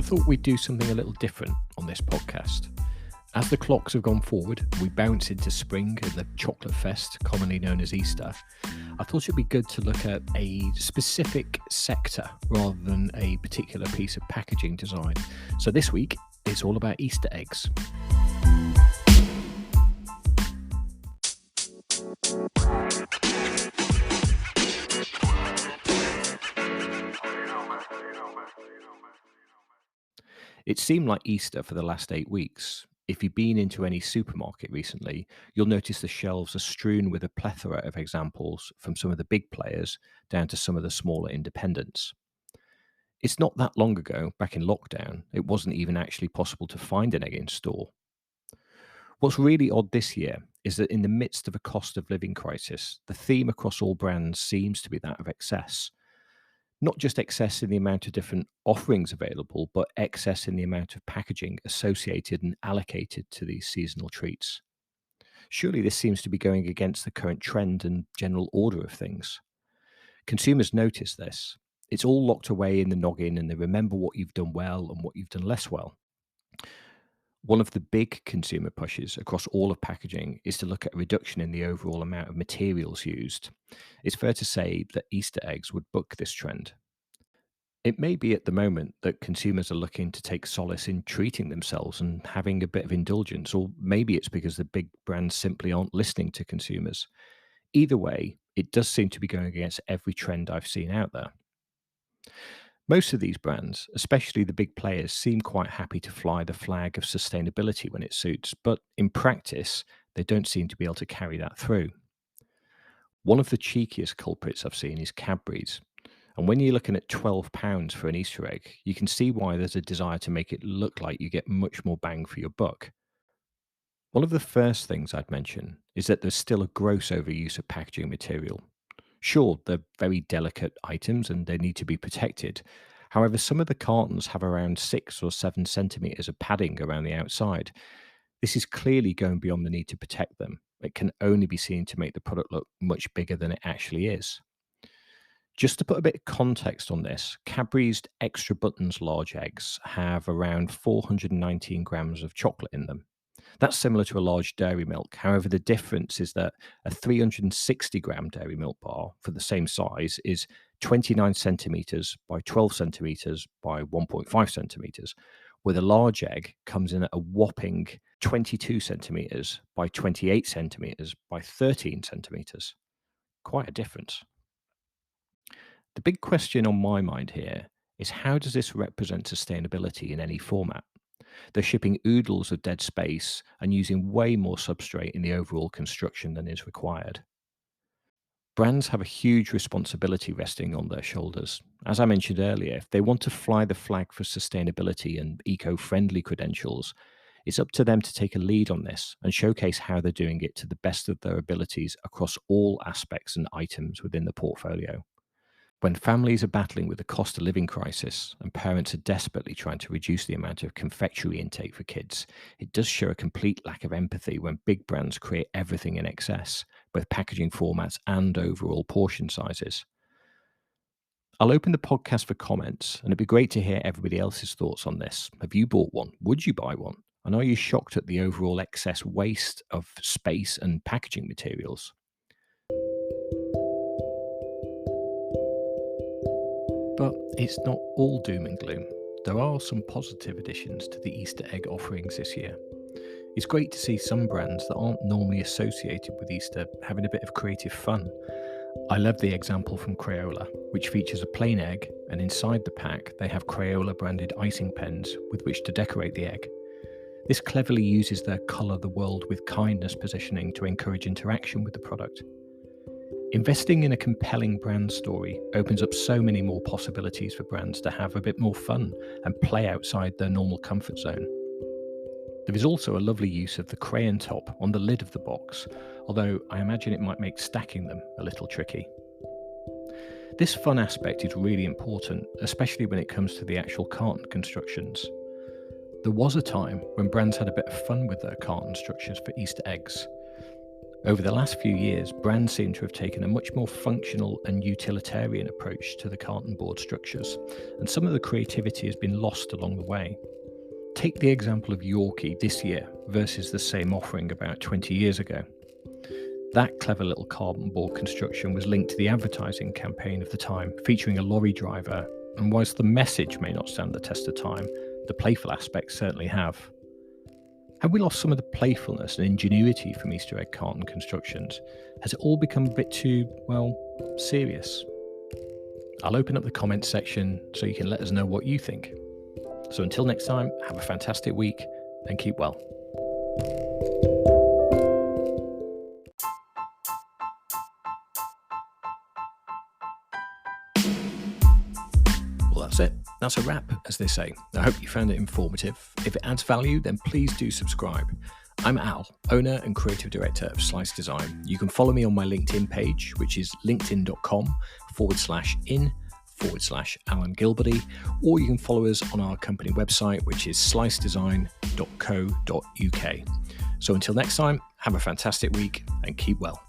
thought we'd do something a little different on this podcast. As the clocks have gone forward, we bounce into spring and the chocolate fest, commonly known as Easter. I thought it'd be good to look at a specific sector rather than a particular piece of packaging design. So this week, it's all about Easter eggs. It seemed like Easter for the last 8 weeks. If you've been into any supermarket recently, you'll notice the shelves are strewn with a plethora of examples from some of the big players down to some of the smaller independents. It's not that long ago, back in lockdown, it wasn't even actually possible to find an egg in store. What's really odd this year is that in the midst of a cost of living crisis, the theme across all brands seems to be that of excess. Not just excess in the amount of different offerings available, but excess in the amount of packaging associated and allocated to these seasonal treats. Surely this seems to be going against the current trend and general order of things. Consumers notice this. It's all locked away in the noggin and they remember what you've done well and what you've done less well. One of the big consumer pushes across all of packaging is to look at a reduction in the overall amount of materials used. It's fair to say that Easter eggs would buck this trend. It may be at the moment that consumers are looking to take solace in treating themselves and having a bit of indulgence, or maybe it's because the big brands simply aren't listening to consumers. Either way, it does seem to be going against every trend I've seen out there. Most of these brands, especially the big players, seem quite happy to fly the flag of sustainability when it suits, but in practice, they don't seem to be able to carry that through. One of the cheekiest culprits I've seen is Cadbury's. And when you're looking at £12 for an Easter egg, you can see why there's a desire to make it look like you get much more bang for your buck. One of the first things I'd mention is that there's still a gross overuse of packaging material. Sure, they're very delicate items and they need to be protected. However, some of the cartons have around 6 or 7 centimetres of padding around the outside. This is clearly going beyond the need to protect them. It can only be seen to make the product look much bigger than it actually is. Just to put a bit of context on this, Cadbury's Extra Buttons large eggs have around 419 grams of chocolate in them. That's similar to a large dairy milk. However, the difference is that a 360 gram dairy milk bar for the same size is 29 centimeters by 12 centimeters by 1.5 centimeters, where the large egg comes in at a whopping 22 centimeters by 28 centimeters by 13 centimeters. Quite a difference. The big question on my mind here is, how does this represent sustainability in any format? They're shipping oodles of dead space and using way more substrate in the overall construction than is required. Brands have a huge responsibility resting on their shoulders. As I mentioned earlier, if they want to fly the flag for sustainability and eco-friendly credentials, it's up to them to take a lead on this and showcase how they're doing it to the best of their abilities across all aspects and items within the portfolio. When families are battling with the cost of living crisis and parents are desperately trying to reduce the amount of confectionery intake for kids, it does show a complete lack of empathy when big brands create everything in excess, both packaging formats and overall portion sizes. I'll open the podcast for comments, and it'd be great to hear everybody else's thoughts on this. Have you bought one? Would you buy one? And are you shocked at the overall excess waste of space and packaging materials? But it's not all doom and gloom. There are some positive additions to the Easter egg offerings this year. It's great to see some brands that aren't normally associated with Easter having a bit of creative fun. I love the example from Crayola, which features a plain egg, and inside the pack they have Crayola branded icing pens with which to decorate the egg. This cleverly uses their colour the world with kindness positioning to encourage interaction with the product. Investing in a compelling brand story opens up so many more possibilities for brands to have a bit more fun and play outside their normal comfort zone. There is also a lovely use of the crayon top on the lid of the box, although I imagine it might make stacking them a little tricky. This fun aspect is really important, especially when it comes to the actual carton constructions. There was a time when brands had a bit of fun with their carton structures for Easter eggs. Over the last few years, brands seem to have taken a much more functional and utilitarian approach to the carton board structures, and some of the creativity has been lost along the way. Take the example of Yorkie this year versus the same offering about 20 years ago. That clever little carton board construction was linked to the advertising campaign of the time, featuring a lorry driver, and whilst the message may not stand the test of time, the playful aspects certainly have. Have we lost some of the playfulness and ingenuity from Easter egg carton constructions? Has it all become a bit too, serious? I'll open up the comments section so you can let us know what you think. So until next time, have a fantastic week and keep well. Well, that's it. That's a wrap, as they say. I hope you found it informative. If it adds value, then please do subscribe. I'm Al, owner and creative director of Slice Design. You can follow me on my LinkedIn page, which is linkedin.com/in/Alan Gilbody, or you can follow us on our company website, which is slicedesign.co.uk. So until next time, have a fantastic week and keep well.